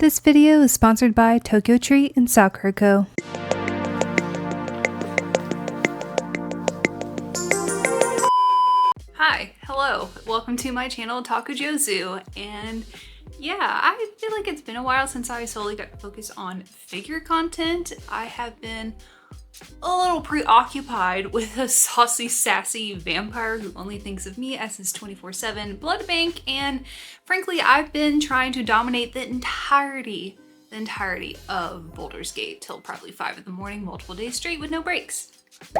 This video is sponsored by Tokyo Treat and Sakuraco. Hi, hello, welcome to my channel Takujozu, and yeah, I feel like it's been a while since I solely got focused on figure content. I have been a little preoccupied with a saucy, sassy vampire who only thinks of me as his 24/7 blood bank, and frankly, I've been trying to dominate the entirety of Baldur's Gate till probably 5 in the morning, multiple days straight with no breaks.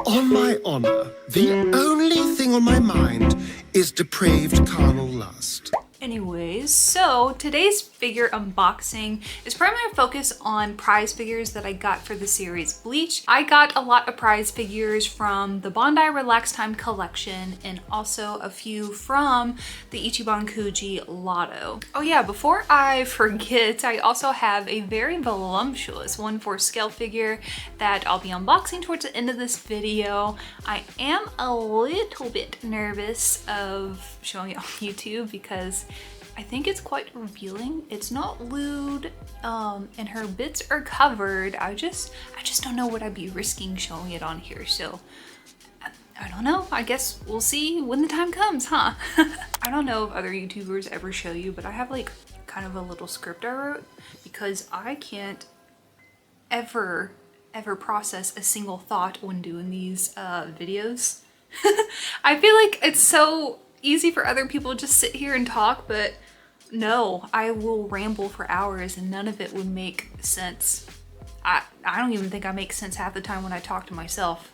On my honor, the only thing on my mind is depraved carnal lust. Anyways, so today's figure unboxing is primarily focused on prize figures that I got for the series Bleach. I got a lot of prize figures from the Bandai Relax Time collection and also a few from the Ichibankuji Lotto. Oh yeah, before I forget, I also have a very voluptuous 1/4 scale figure that I'll be unboxing towards the end of this video. I am a little bit nervous of showing it on YouTube because I think it's quite revealing. It's not lewd, and her bits are covered. I just don't know what I'd be risking showing it on here. So I don't know. I guess we'll see when the time comes, huh? I don't know if other YouTubers ever show you, but I have like kind of a little script I wrote because I can't ever process a single thought when doing these videos. I feel like it's so easy for other people to just sit here and talk, but no, I will ramble for hours and none of it would make sense. I don't even think I make sense half the time when I talk to myself.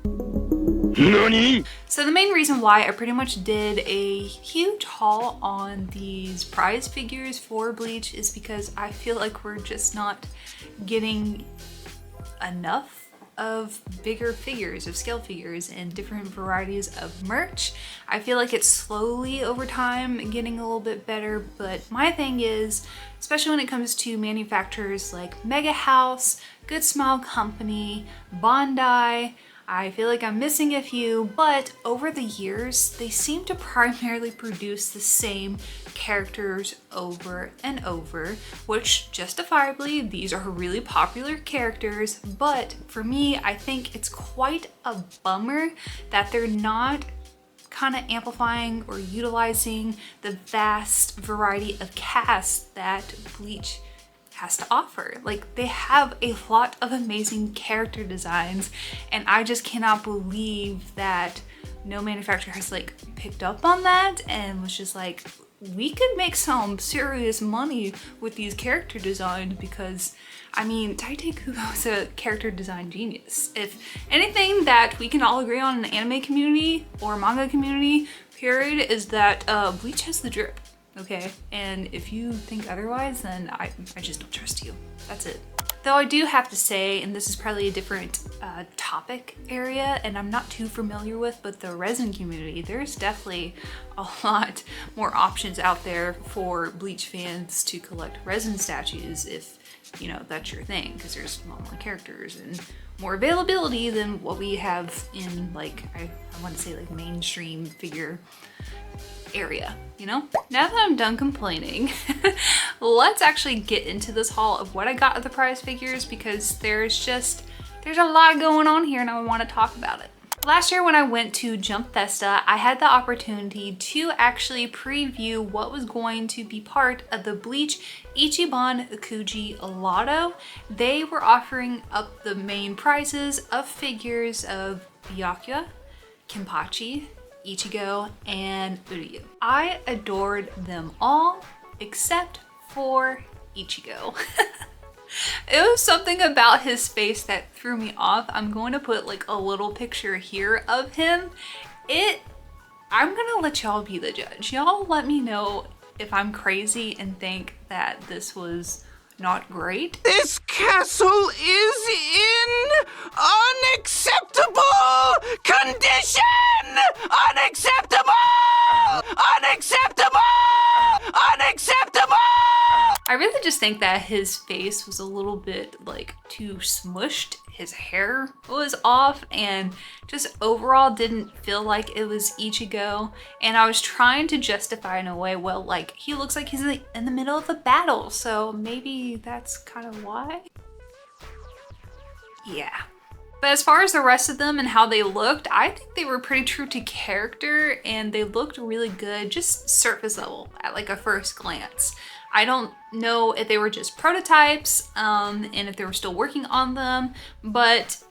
NANI? So the main reason why I pretty much did a huge haul on these prize figures for Bleach is because I feel like we're just not getting enough of bigger figures, of scale figures, and different varieties of merch. I feel like it's slowly over time getting a little bit better, but my thing is, especially when it comes to manufacturers like Mega House, Good Smile Company, Bandai, I feel like I'm missing a few, but over the years, they seem to primarily produce the same characters over and over, which justifiably, these are really popular characters, but for me, I think it's quite a bummer that they're not kind of amplifying or utilizing the vast variety of casts that Bleach has to offer. Like, they have a lot of amazing character designs, and I just cannot believe that no manufacturer has like picked up on that and was just like, we could make some serious money with these character designs, because I mean, Tite Kubo's a character design genius. If anything that we can all agree on in the anime community or manga community, period, is that Bleach has the drip. Okay, and if you think otherwise, then I just don't trust you. That's it. Though I do have to say, and this is probably a different topic area and I'm not too familiar with, but the resin community, there's definitely a lot more options out there for Bleach fans to collect resin statues if, you know, that's your thing, because there's a lot more characters and more availability than what we have in, like, I want to say like mainstream figure area, you know? Now that I'm done complaining, let's actually get into this haul of what I got of the prize figures, because there's a lot going on here and I want to talk about it. Last year when I went to Jump Festa, I had the opportunity to actually preview what was going to be part of the Bleach Ichiban Kuji Lotto. They were offering up the main prizes of figures of Byakuya, KENPACHI, Ichigo, and URYU. I adored them all except for Ichigo. It was something about his face that threw me off. I'm going to put like a little picture here of him. I'm gonna let y'all be the judge. Y'all let me know if I'm crazy and think that this was not great. This castle is in unacceptable condition! Unacceptable! Unacceptable! Unacceptable! I really just think that his face was a little bit like too smushed. His hair was off and just overall didn't feel like it was Ichigo. And I was trying to justify in a way, well, like he looks like he's in the middle of a battle. So maybe that's kind of why. Yeah. But as far as the rest of them and how they looked, I think they were pretty true to character and they looked really good, just surface level at like a first glance. I don't know if they were just prototypes and if they were still working on them, but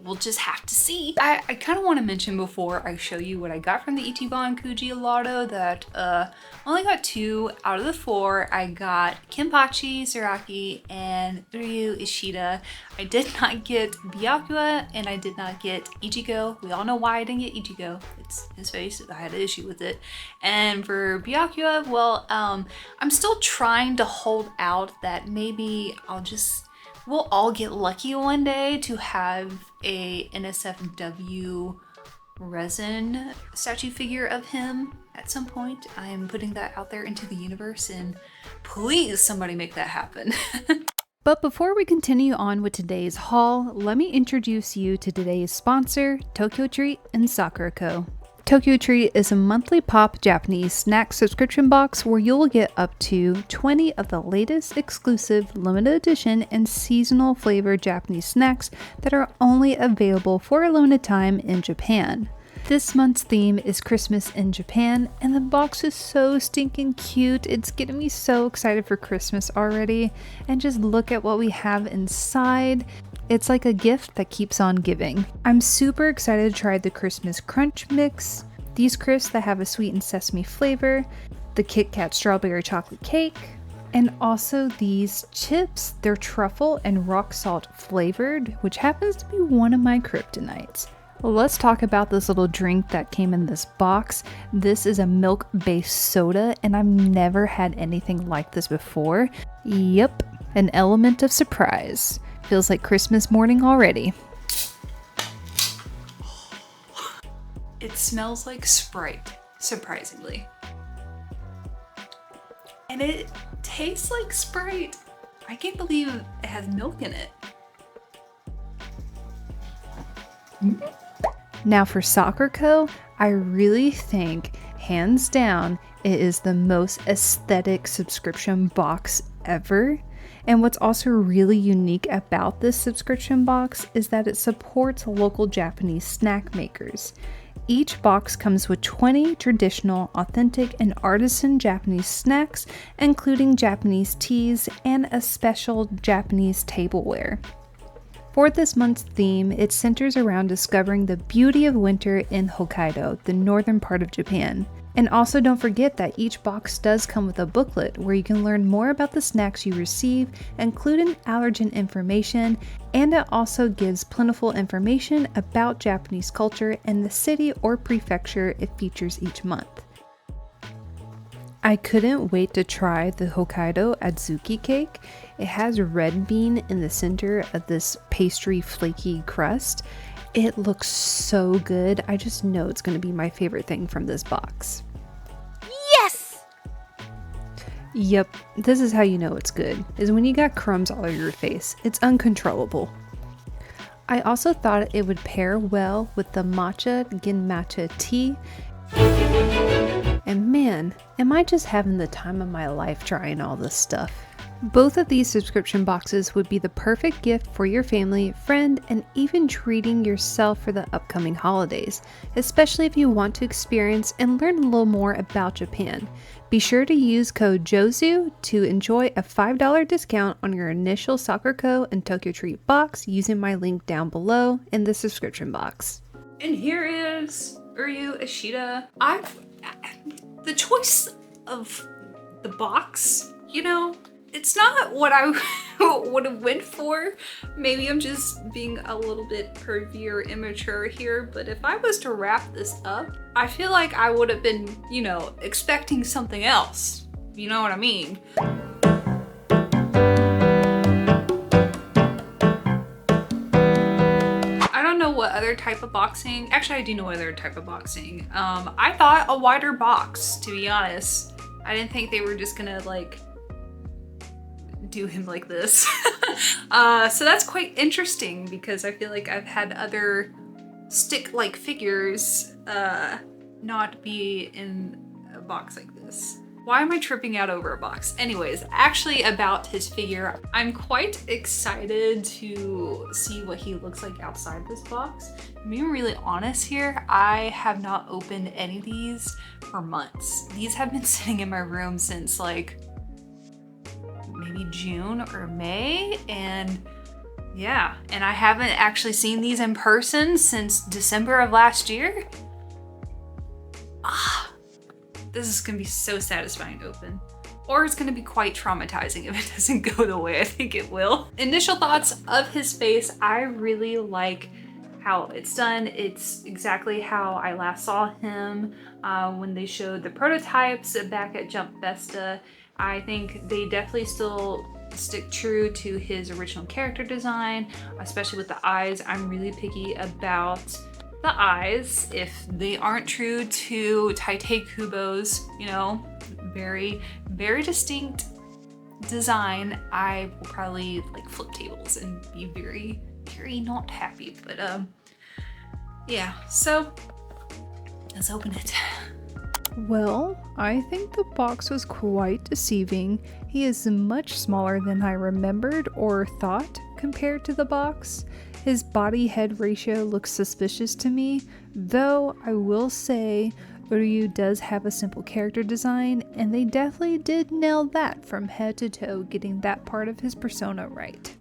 we'll just have to see. I kind of want to mention before I show you what I got from the Ichibankuji lotto that I only got 2 out of the 4. I got KENPACHI, ZARAKI, and URYU ISHIDA. I did not get Byakuya and I did not get Ichigo. We all know why I didn't get Ichigo. It's his face. I had an issue with it. And for Byakuya, well, I'm still trying to hold out that maybe we'll all get lucky one day to have a NSFW resin statue figure of him at some point. I am putting that out there into the universe and please somebody make that happen. But before we continue on with today's haul, let me introduce you to today's sponsor, Tokyo Treat and Sakuraco. Tokyo Treat is a monthly pop Japanese snack subscription box where you'll get up to 20 of the latest exclusive limited edition and seasonal flavored Japanese snacks that are only available for a limited time in Japan. This month's theme is Christmas in Japan, and the box is so stinking cute. It's getting me so excited for Christmas already. And just look at what we have inside. It's like a gift that keeps on giving. I'm super excited to try the Christmas Crunch Mix, these crisps that have a sweetened sesame flavor, the Kit Kat Strawberry Chocolate Cake, and also these chips. They're truffle and rock salt flavored, which happens to be one of my kryptonites. Let's talk about this little drink that came in this box. This is a milk-based soda, and I've never had anything like this before. Yep, an element of surprise. Feels like Christmas morning already. It smells like Sprite, surprisingly. And it tastes like Sprite. I can't believe it has milk in it. Now for Sakuraco, I really think, hands down, it is the most aesthetic subscription box ever. And what's also really unique about this subscription box is that it supports local Japanese snack makers. Each box comes with 20 traditional, authentic, and artisan Japanese snacks, including Japanese teas and a special Japanese tableware. For this month's theme, it centers around discovering the beauty of winter in Hokkaido, the northern part of Japan. And also don't forget that each box does come with a booklet where you can learn more about the snacks you receive, including allergen information, and it also gives plentiful information about Japanese culture and the city or prefecture it features each month. I couldn't wait to try the Hokkaido Adzuki cake. It has red bean in the center of this pastry flaky crust. It looks so good. I just know it's going to be my favorite thing from this box. Yes! Yep, this is how you know it's good, is when you got crumbs all over your face. It's uncontrollable. I also thought it would pair well with the matcha ginmatcha tea. And man, am I just having the time of my life trying all this stuff. Both of these subscription boxes would be the perfect gift for your family, friend, and even treating yourself for the upcoming holidays, especially if you want to experience and learn a little more about Japan. Be sure to use code JOZU to enjoy a $5 discount on your initial Sakuraco and Tokyo Treat box using my link down below in the subscription box. And here is URYU ISHIDA. The choice of the box, you know, it's not what I would have went for. Maybe I'm just being a little bit pervy or immature here, but if I was to wrap this up, I feel like I would have been, you know, expecting something else. You know what I mean? I don't know what other type of boxing, actually I do know what other type of boxing. I thought a wider box, to be honest. I didn't think they were just gonna like do him like this. So that's quite interesting because I feel like I've had other stick-like figures not be in a box like this. Why am I tripping out over a box? Anyways, actually about his figure, I'm quite excited to see what he looks like outside this box. Being really honest here, I have not opened any of these for months. These have been sitting in my room since like maybe June or May, and yeah, and I haven't actually seen these in person since December of last year. This is gonna be so satisfying to open. Or it's gonna be quite traumatizing if it doesn't go the way I think it will. Initial thoughts of his face, I really like how it's done. It's exactly how I last saw him when they showed the prototypes back at Jump Festa. I think they definitely still stick true to his original character design, especially with the eyes. I'm really picky about the eyes. If they aren't true to Tite Kubo's, you know, very, very distinct design, I will probably like flip tables and be very, very not happy. But yeah, so let's open it. Well, I think the box was quite deceiving. He is much smaller than I remembered or thought compared to the box. His body-head ratio looks suspicious to me, though I will say URYU does have a simple character design, and they definitely did nail that from head to toe, getting that part of his persona right.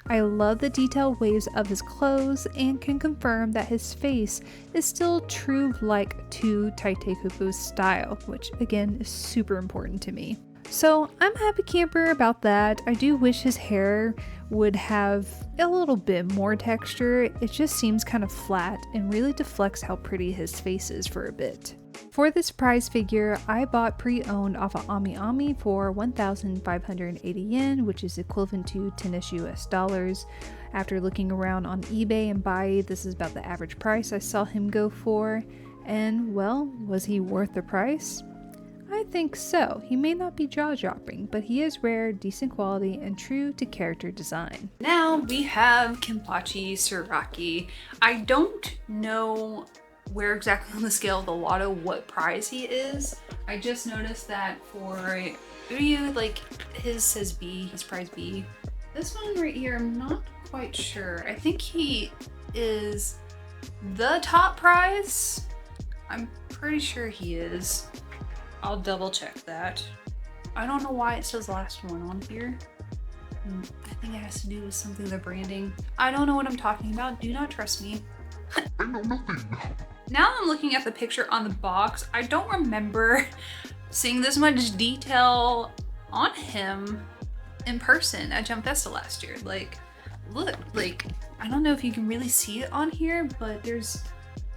I love the detailed waves of his clothes and can confirm that his face is still true like to Tite Kubo's style, which again is super important to me. So I'm a happy camper about that. I do wish his hair would have a little bit more texture. It just seems kind of flat and really deflects how pretty his face is for a bit. For this prize figure, I bought pre-owned off of amiami for 1,580 yen, which is equivalent to 10-ish US dollars. After looking around on eBay and buyee, this is about the average price I saw him go for. And well, was he worth the price? I think so. He may not be jaw-dropping, but he is rare, decent quality, and true to character design. Now we have KENPACHI ZARAKI. I don't know where exactly on the scale of the lotto what prize he is. I just noticed that for URYU, like his says B, he's prize B. This one right here, I'm not quite sure. I think he is the top prize. I'm pretty sure he is. I'll double check that. I don't know why it says last one on here. I think it has to do with something with the branding. I don't know what I'm talking about. Do not trust me. I know nothing. Now I'm looking at the picture on the box. I don't remember seeing this much detail on him in person at Jump Festa last year. Like, look, like, I don't know if you can really see it on here, but there's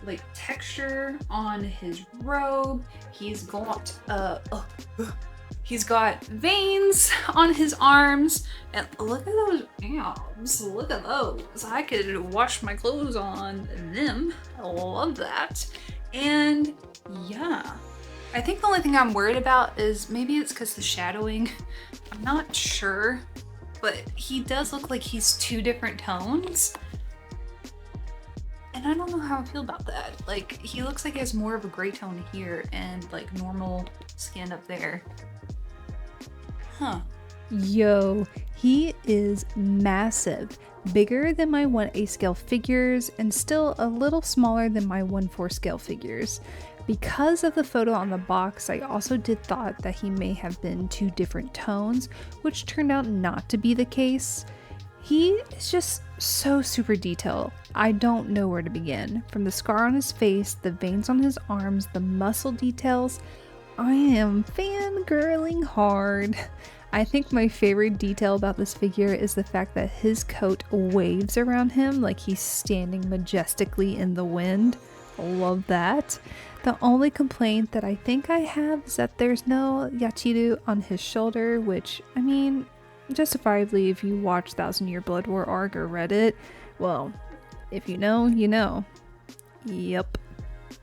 like texture on his robe. He's got veins on his arms, and look at those abs. Look at those. I could wash my clothes on them. I love that. And yeah, I think the only thing I'm worried about is maybe it's because the shadowing. I'm not sure, but he does look like he's two different tones. And I don't know how I feel about that. Like, he looks like he has more of a gray tone here and like normal skin up there. Huh. Yo, he is massive. Bigger than my 1/8 scale figures and still a little smaller than my 1/4 scale figures. Because of the photo on the box, I also did thought that he may have been two different tones, which turned out not to be the case. He is just so super detailed. I don't know where to begin. From the scar on his face, the veins on his arms, the muscle details, I am fangirling hard. I think my favorite detail about this figure is the fact that his coat waves around him like he's standing majestically in the wind. Love that. The only complaint that I think I have is that there's no yachiru on his shoulder, which, I mean, justifiably, if you watch 1000-Year Blood War arc or read it, well, if you know, you know. Yep.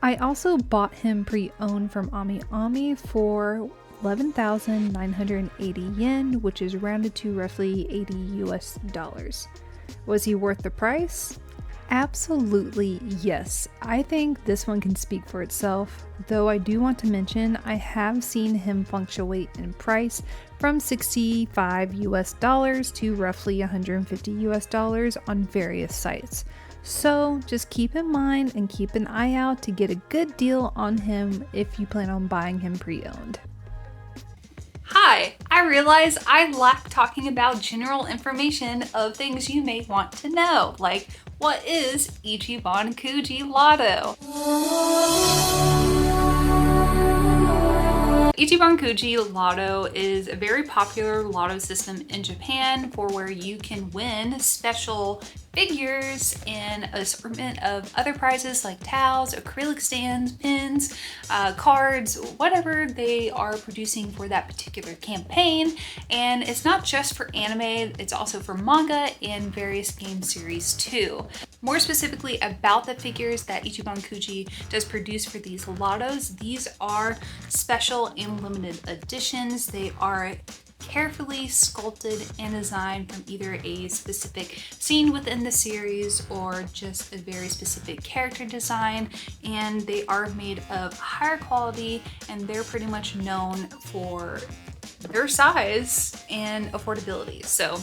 I also bought him pre-owned from amiami for 11,980 yen, which is rounded to roughly $80 US. Was he worth the price? Absolutely yes. I think this one can speak for itself, though I do want to mention I have seen him fluctuate in price from $65 to roughly $150 on various sites. So just keep in mind and keep an eye out to get a good deal on him if you plan on buying him pre-owned. Hi, I realize I lack talking about general information of things you may want to know, like what is Ichibankuji Lotto? Ichibankuji Lotto is a very popular lotto system in Japan for where you can win special figures and an assortment of other prizes like towels, acrylic stands, pins, cards, whatever they are producing for that particular campaign. And it's not just for anime, it's also for manga and various game series too. More specifically about the figures that Ichibankuji does produce for these lottos, these are special and limited editions. They are carefully sculpted and designed from either a specific scene within the series or just a very specific character design, and they are made of higher quality and they're pretty much known for their size and affordability. So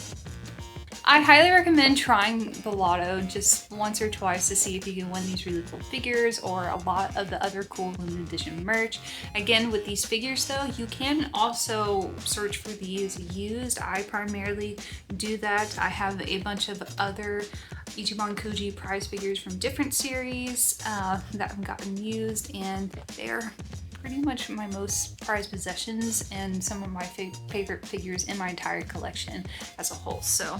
I highly recommend trying the lotto just once or twice to see if you can win these really cool figures or a lot of the other cool limited edition merch. Again, with these figures though, you can also search for these used. I primarily do that. I have a bunch of other Ichibankuji prize figures from different series that have gotten used, and they're pretty much my most prized possessions and some of my favorite figures in my entire collection as a whole. So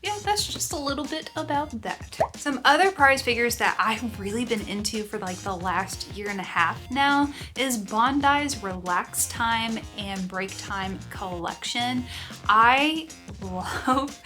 yeah, that's just a little bit about that. Some other prize figures that I've really been into for like the last year and a half now is Bandai's Relax Time and Break Time collection. I love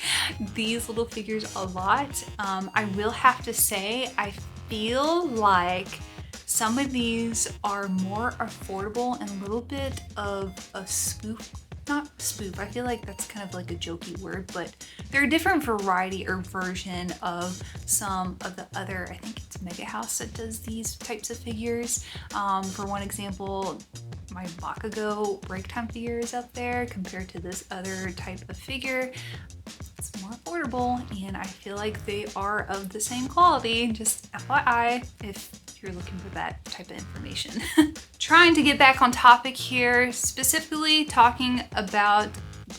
these little figures a lot. I will have to say, I feel like some of these are more affordable and a little bit of a spoof. Not spoof, I feel like that's kind of like a jokey word, but they're a different variety or version of some of the other, I think it's Mega House that does these types of figures. For one example, my Bakugo Break Time figure is up there compared to this other type of figure. It's more affordable and I feel like they are of the same quality, just FYI if you're looking for that type of information. Trying to get back on topic here, specifically talking about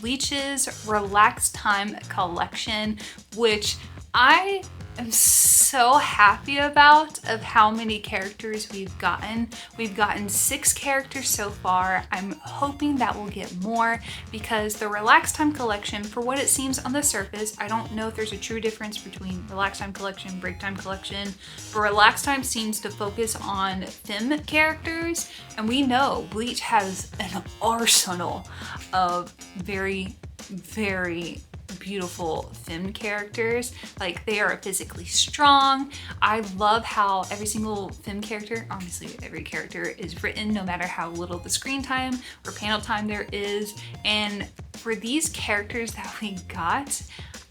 Bleach's Relax Time collection, which I am so happy about of how many characters we've gotten. We've gotten 6 characters so far. I'm hoping that we'll get more because the Relax Time collection, for what it seems on the surface, I don't know if there's a true difference between Relax Time collection, Break Time collection, but Relax Time seems to focus on femme characters, and we know Bleach has an arsenal of very, very beautiful femme characters. Like, they are physically strong. I love how every single femme character, honestly every character, is written no matter how little the screen time or panel time there is. And for these characters that we got,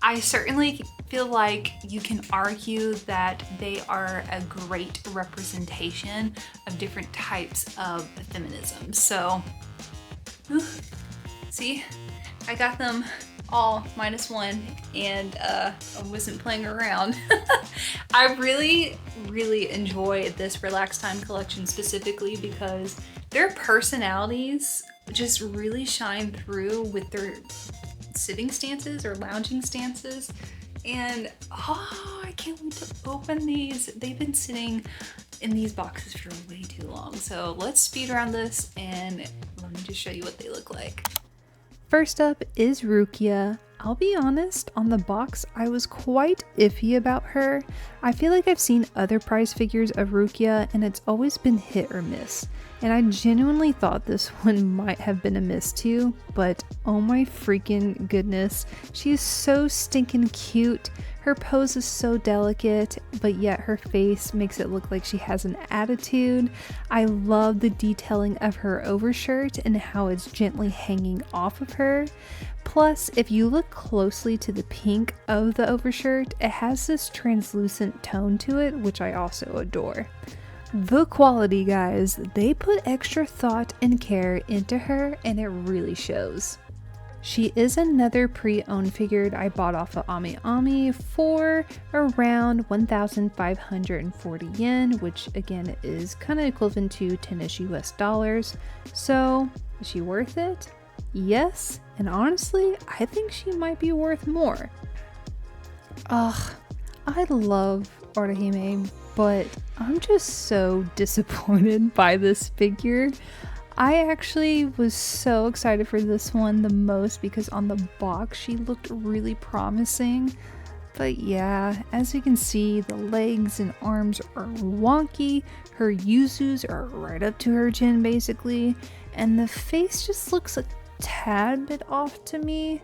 I certainly feel like you can argue that they are a great representation of different types of feminism. So see, I got them all -1 and I wasn't playing around. I really enjoy this Relax Time collection specifically because their personalities just really shine through with their sitting stances or lounging stances, and I can't wait to open these. They've been sitting in these boxes for way too long, so let's speed around this and let me just show you what they look like. First up is Rukia. I'll be honest, on the box I was quite iffy about her. I feel like I've seen other prize figures of Rukia and it's always been hit or miss. And I genuinely thought this one might have been a miss too, but oh my freaking goodness, she is so stinking cute. Her pose is so delicate, but yet her face makes it look like she has an attitude. I love the detailing of her overshirt and how it's gently hanging off of her. Plus, if you look closely to the pink of the overshirt, it has this translucent tone to it, which I also adore. The quality, guys, they put extra thought and care into her, and it really shows. She is another pre-owned figure I bought off of amiami for around 1,540 yen, which again is kind of equivalent to 10-ish US dollars. So, is she worth it? Yes, and honestly, I think she might be worth more. Ugh, I love Orihime, but I'm just so disappointed by this figure. I actually was so excited for this one the most because on the box she looked really promising. But yeah, as you can see, the legs and arms are wonky, her yuzus are right up to her chin basically, and the face just looks a tad bit off to me.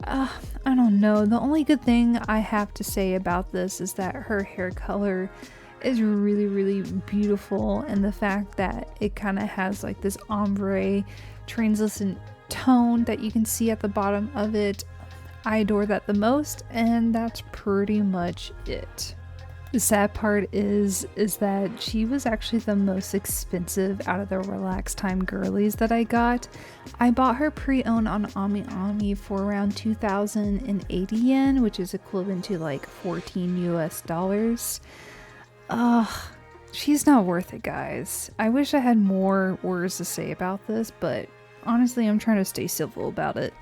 I don't know, the only good thing I have to say about this is that her hair color is really beautiful, and the fact that it kind of has like this ombre translucent tone that you can see at the bottom of it. I adore that the most, and that's pretty much it. The sad part is that she was actually the most expensive out of the Relax Time girlies that I got. I bought her pre-owned on amiami for around 2,080 yen, which is equivalent to like 14 US dollars. Ugh, she's not worth it, guys. I wish I had more words to say about this, but honestly, I'm trying to stay civil about it.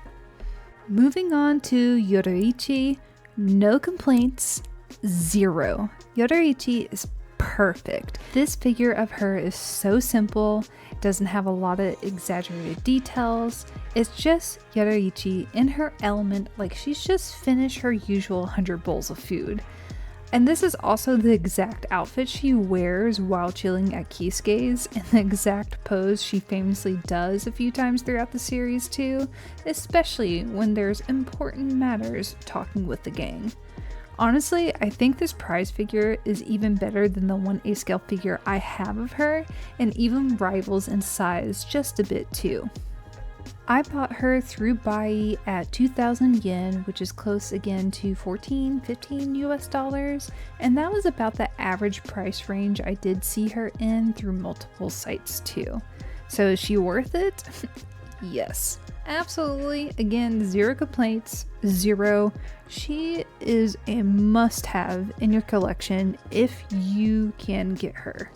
Moving on to Yoruichi, no complaints, 0. Yoruichi is perfect. This figure of her is so simple, doesn't have a lot of exaggerated details. It's just Yoruichi in her element, like she's just finished her usual 100 bowls of food. And this is also the exact outfit she wears while chilling at Kisuke's, and the exact pose she famously does a few times throughout the series too, especially when there's important matters talking with the gang. Honestly, I think this prize figure is even better than the 1A scale figure I have of her, and even rivals in size just a bit too. I bought her through buyee at 2,000 yen, which is close again to 15 US dollars, and that was about the average price range I did see her in through multiple sites too. So is she worth it? Yes, absolutely. Again, 0 complaints, 0. She is a must-have in your collection if you can get her.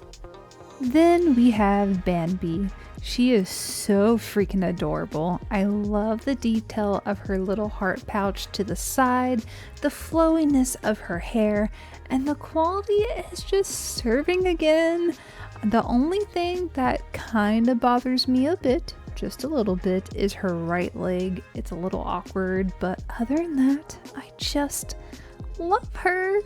Then we have Bandi. She is so freaking adorable. I love the detail of her little heart pouch to the side, the flowiness of her hair, and the quality is just serving again. The only thing that kind of bothers me a bit, just a little bit, is her right leg. It's a little awkward, but other than that, I just love her.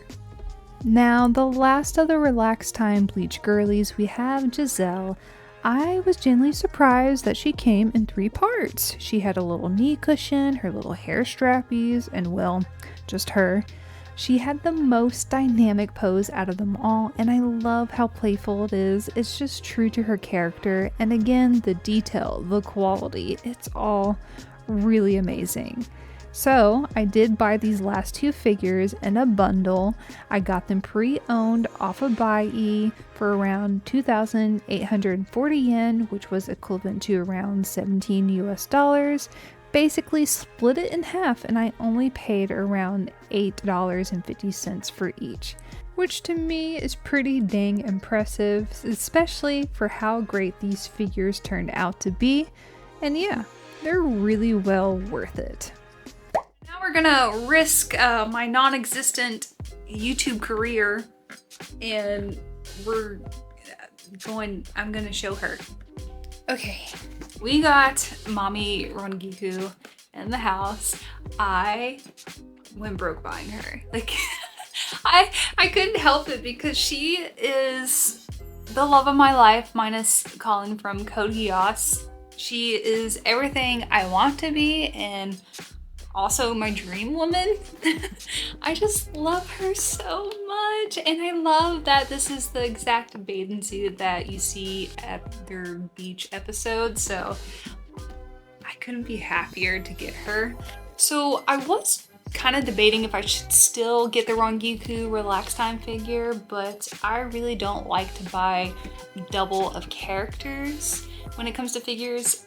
Now, the last of the Relax Time Bleach girlies, we have Giselle. I was genuinely surprised that she came in 3 parts. She had a little knee cushion, her little hair strappies, and well, just her. She had the most dynamic pose out of them all, and I love how playful it is. It's just true to her character, and again, the detail, the quality, it's all really amazing. So I did buy these last 2 figures in a bundle. I got them pre-owned off of buyee for around 2,840 yen, which was equivalent to around 17 US dollars. Basically split it in half, and I only paid around $8.50 for each, which to me is pretty dang impressive, especially for how great these figures turned out to be. And yeah, they're really well worth it. Now we're gonna risk my non-existent YouTube career, and I'm gonna show her. Okay, we got mommy Rangiku in the house. I went broke buying her. Like, I couldn't help it because she is the love of my life, minus Colin from Code Geass. She is everything I want to be, and also my dream woman. I just love her so much, and I love that this is the exact bathing suit that you see at their beach episode, so I couldn't be happier to get her. So I was kind of debating if I should still get the Rangiku Relax Time figure, but I really don't like to buy double of characters when it comes to figures.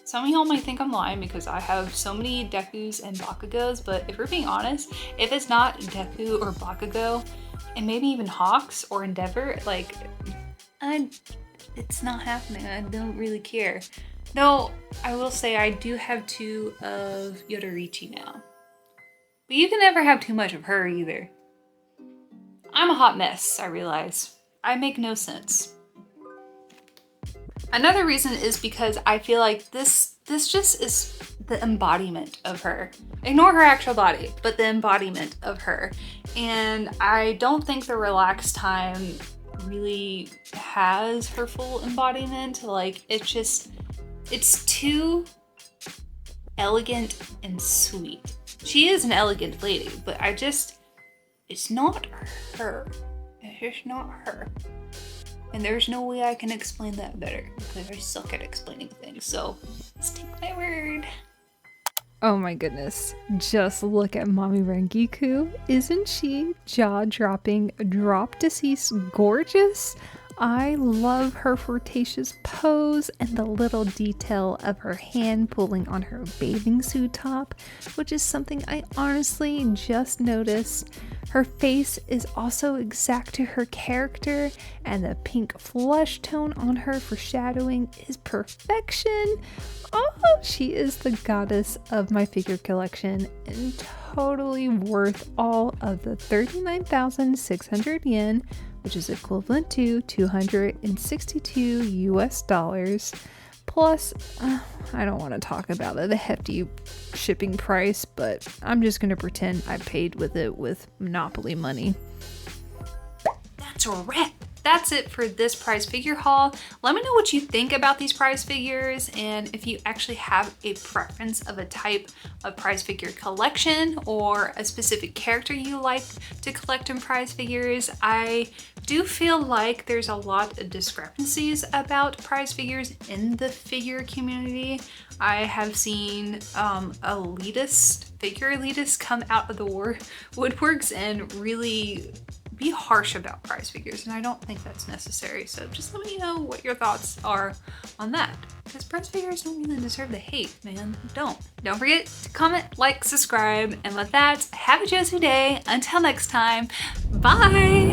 Some of y'all might think I'm lying because I have so many Dekus and Bakugos, but if we're being honest, if it's not Deku or Bakugo, and maybe even Hawks or Endeavor, like, it's not happening. I don't really care. Though, I will say I do have 2 of Yoruichi now. But you can never have too much of her either. I'm a hot mess, I realize. I make no sense. Another reason is because I feel like this just is the embodiment of her. Ignore her actual body, but the embodiment of her. And I don't think the Relax Time really has her full embodiment. Like, it's too elegant and sweet. She is an elegant lady, but it's not her. It's just not her. And there's no way I can explain that better because I suck at explaining things, so let's take my word. Oh my goodness. Just look at Mommy Rangiku. Isn't she jaw-dropping, drop-deceased gorgeous? I love her flirtatious pose and the little detail of her hand pulling on her bathing suit top, which is something I honestly just noticed. Her face is also exact to her character, and the pink flesh tone on her foreshadowing is perfection. Oh, she is the goddess of my figure collection and totally worth all of the 39,600 yen, which is equivalent to $262 US. Plus, I don't want to talk about the hefty shipping price, but I'm just going to pretend I paid with it with Monopoly money. That's a wrap. That's it for this prize figure haul. Let me know what you think about these prize figures and if you actually have a preference of a type of prize figure collection or a specific character you like to collect in prize figures. I do feel like there's a lot of discrepancies about prize figures in the figure community. I have seen figure elitists come out of the woodworks and really be harsh about prize figures, and I don't think that's necessary. So just let me know what your thoughts are on that, because prize figures don't really deserve the hate, man. Don't forget to comment, like, subscribe, and with that, have a Josu day. Until next time, bye.